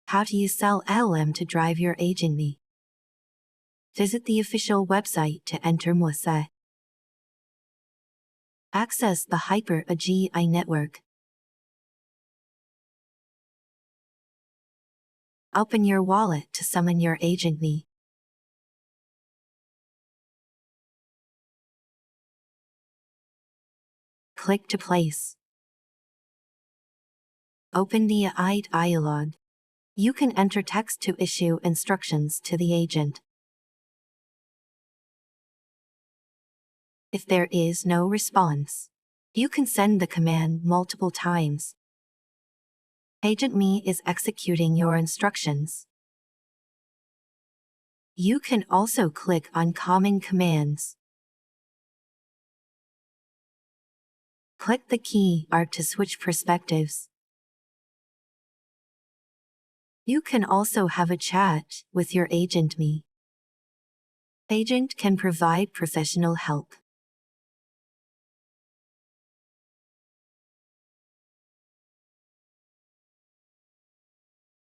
How to use LLM to drive your AgentMe. Visit the official website to enter more. Access the Hyper-AGI network. Open your wallet to summon your AgentMe. Click to place. Open the AI dialog. You can enter text to issue instructions to the agent. If there is no response, you can send the command multiple times. AgentMe is executing your instructions. You can also click on Common Commands. Click the key R to switch perspectives. You can also have a chat with your AgentMe. Agent can provide professional help.